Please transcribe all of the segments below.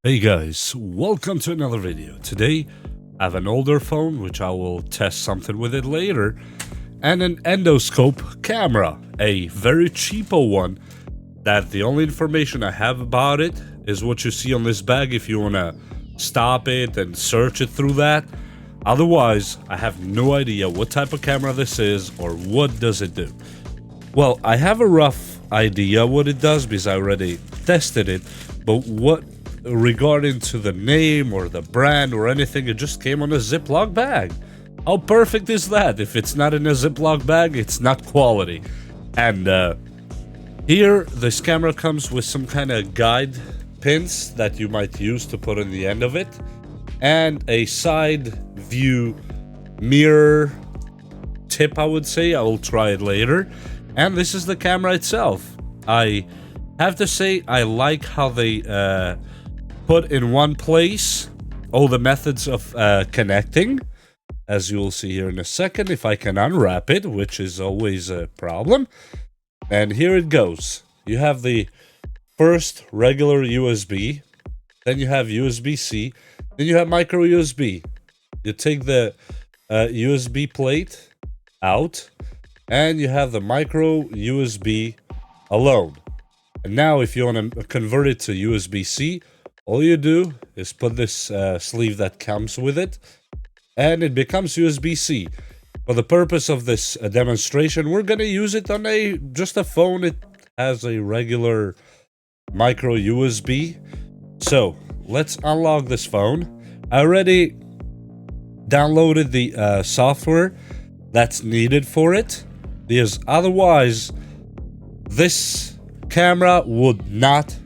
Hey guys, welcome to another video. Today, I have an older phone, which I will test something with it later, and an endoscope camera, a very cheapo one, that the only information I have about it is what you see on this bag if you want to stop it and search it through that. Otherwise, I have no idea what type of camera this is or what does it do. Well, I have a rough idea what it does because I already tested it, but what regarding to the name or the brand or anything, it just came on a Ziploc bag. How perfect is that? If it's not in a Ziploc bag, it's not quality. And here, this camera comes with some kind of guide pins that you might use to put on the end of it, and a side view mirror tip, I would say. I will try it later. And this is the camera itself. I have to say I like how they put in one place all the methods of connecting, as you will see here in a second if I can unwrap it, which is always a problem. And here it goes. You have the first regular USB, then you have USB-C, then you have micro USB. You take the USB plate out, and you have the micro USB alone. And now if you want to convert it to USB-C, all you do is put this sleeve that comes with it, and it becomes USB-C. For the purpose of this demonstration, we're going to use it on just a phone. It has a regular micro USB. So let's unlock this phone. I already downloaded the software that's needed for it, because otherwise this camera would not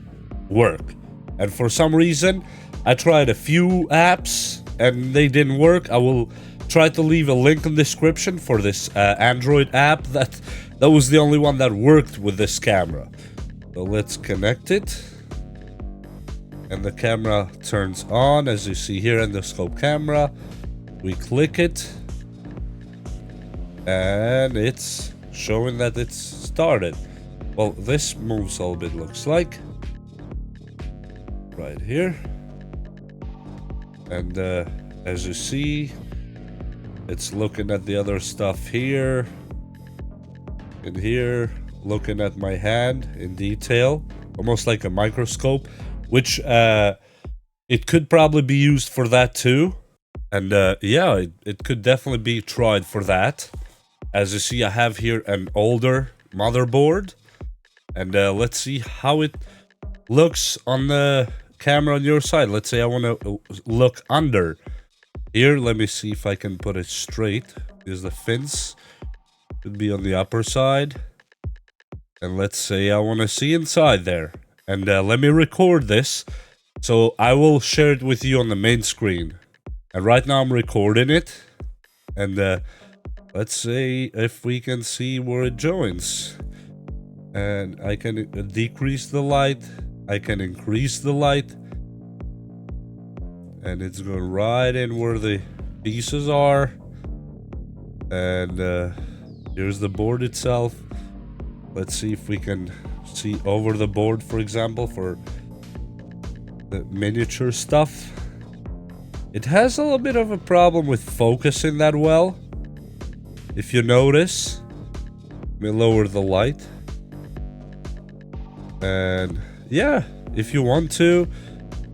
work. And for some reason, I tried a few apps and they didn't work. I will try to leave a link in the description for this Android app that was the only one that worked with this camera. So let's connect it. And the camera turns on, as you see here, Endoscope camera. We click it. And it's showing that it's started. Well, this moves a little bit, looks like. Right here. And as you see, it's looking at the other stuff here and here, looking at my hand in detail, almost like a microscope, which it could probably be used for that too. And yeah, it could definitely be tried for that. As you see, I have here an older motherboard, and let's see how it looks on the camera on your side. Let's say I want to look under here. Let me see if I can put it straight, because the fins should be on the upper side. And let's say I want to see inside there, and let me record this, so I will share it with you on the main screen. And right now I'm recording it, and let's say if we can see where it joins. And I can decrease the light, I can increase the light, and it's going right in where the pieces are. And here's the board itself. Let's see if we can see over the board, for example, for the miniature stuff. It has a little bit of a problem with focusing that well, if you notice. Let me lower the light. And yeah, if you want to,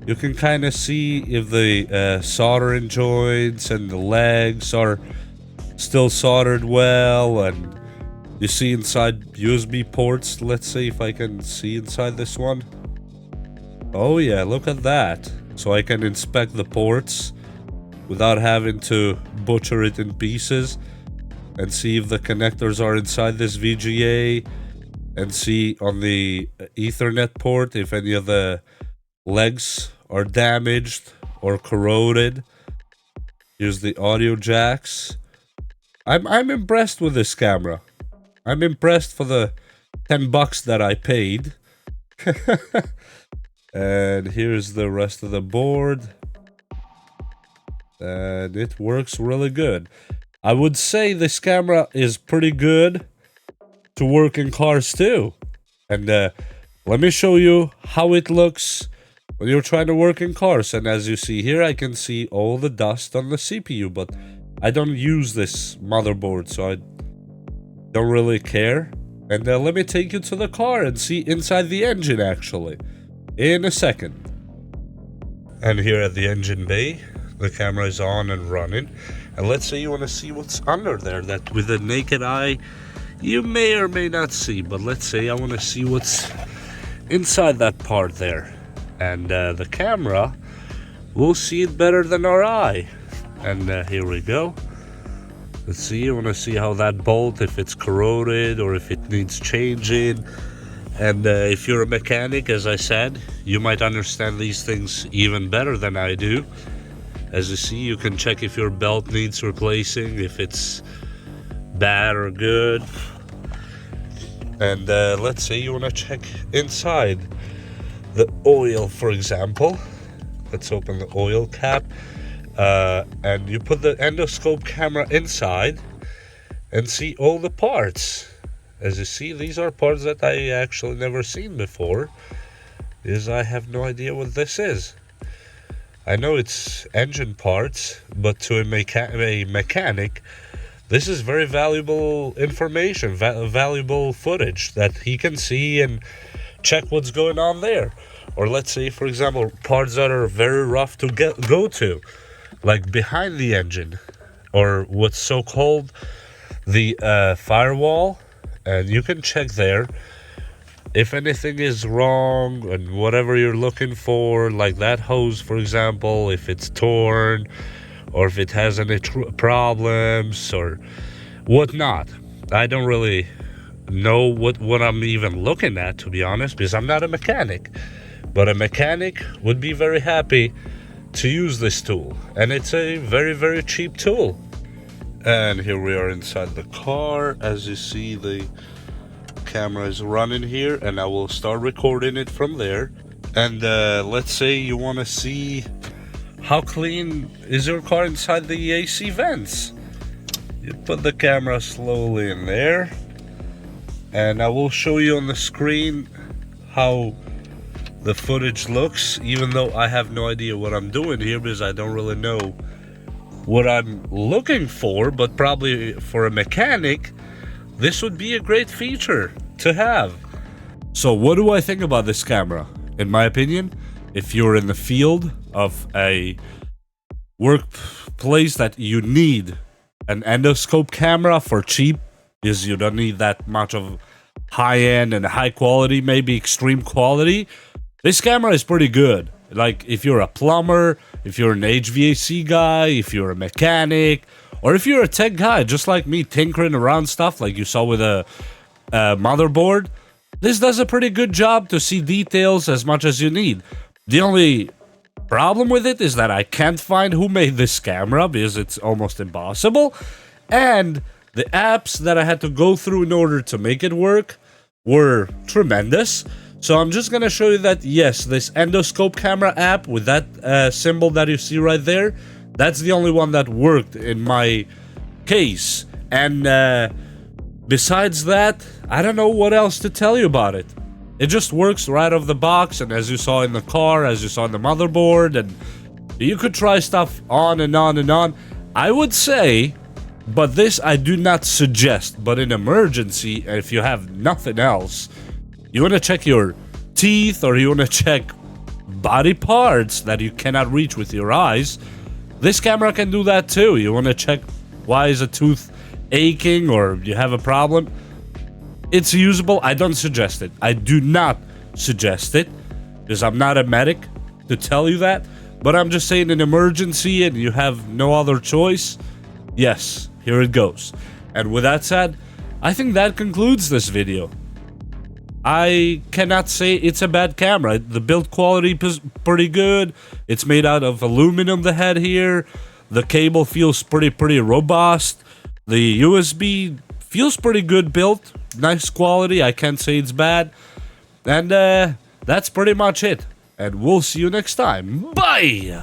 you can kind of see if the soldering joints and the legs are still soldered well, and you see inside USB ports. Let's see if I can see inside this one. Oh yeah, look at that. So I can inspect the ports without having to butcher it in pieces, and see if the connectors are inside this VGA, and see on the Ethernet port if any of the legs are damaged or corroded. Here's the audio jacks. I'm impressed with this camera. I'm impressed for the 10 bucks that I paid. And here's the rest of the board. And it works really good. I would say this camera is pretty good to work in cars too. And let me show you how it looks when you're trying to work in cars. And as you see here, I can see all the dust on the CPU, but I don't use this motherboard, so I don't really care. And let me take you to the car and see inside the engine, actually, in a second. And here at the engine bay, the camera is on and running. And let's say you want to see what's under there that with the naked eye you may or may not see. But let's say I want to see what's inside that part there. And the camera will see it better than our eye. And here we go. Let's see, you want to see how that bolt, if it's corroded or if it needs changing. And if you're a mechanic, as I said, you might understand these things even better than I do. As you see, you can check if your belt needs replacing, if it's bad or good. And let's say you want to check inside the oil, for example. Let's open the oil cap. And you put the endoscope camera inside and see all the parts. As you see, these are parts that I actually never seen before, because I have no idea what this is. I know it's engine parts, but to a mechanic, this is very valuable information, valuable footage that he can see and check what's going on there. Or let's say, for example, parts that are very rough to go to, like behind the engine, or what's so-called the firewall, and you can check there if anything is wrong and whatever you're looking for, like that hose, for example, if it's torn or if it has any problems or whatnot. I don't really know what I'm even looking at, to be honest, because I'm not a mechanic. But a mechanic would be very happy to use this tool, and it's a very, very cheap tool. And here we are inside the car. As you see, the camera is running here, and I will start recording it from there. And let's say you want to see how clean is your car inside the AC vents. You put the camera slowly in there, and I will show you on the screen how the footage looks, even though I have no idea what I'm doing here, because I don't really know what I'm looking for. But probably for a mechanic, this would be a great feature to have. So what do I think about this camera? In my opinion, if you're in the field of a workplace that you need an endoscope camera for cheap, because you don't need that much of high-end and high quality, maybe extreme quality, this camera is pretty good. Like if you're a plumber, if you're an HVAC guy, if you're a mechanic, or if you're a tech guy, just like me, tinkering around stuff like you saw with a motherboard, this does a pretty good job to see details as much as you need. The only problem with it is that I can't find who made this camera, because it's almost impossible. And the apps that I had to go through in order to make it work were tremendous. So I'm just gonna show you that, yes, this endoscope camera app with that symbol that you see right there, that's the only one that worked in my case. And besides that, I don't know what else to tell you about it. It just works right off the box, and as you saw in the car, as you saw in the motherboard, and you could try stuff on and on and on. I would say, but this I do not suggest, but in emergency, if you have nothing else, you want to check your teeth, or you want to check body parts that you cannot reach with your eyes, this camera can do that too. You want to check why is a tooth aching, or you have a problem. It's usable. I don't suggest it. I do not suggest it, because I'm not a medic to tell you that. But I'm just saying, in emergency and you have no other choice, yes, here it goes. And with that said, I think that concludes this video. I cannot say it's a bad camera. The build quality is pretty good. It's made out of aluminum, the head here. The cable feels pretty robust. The USB feels pretty good built. Nice quality. I can't say it's bad. And that's pretty much it. And we'll see you next time. Bye!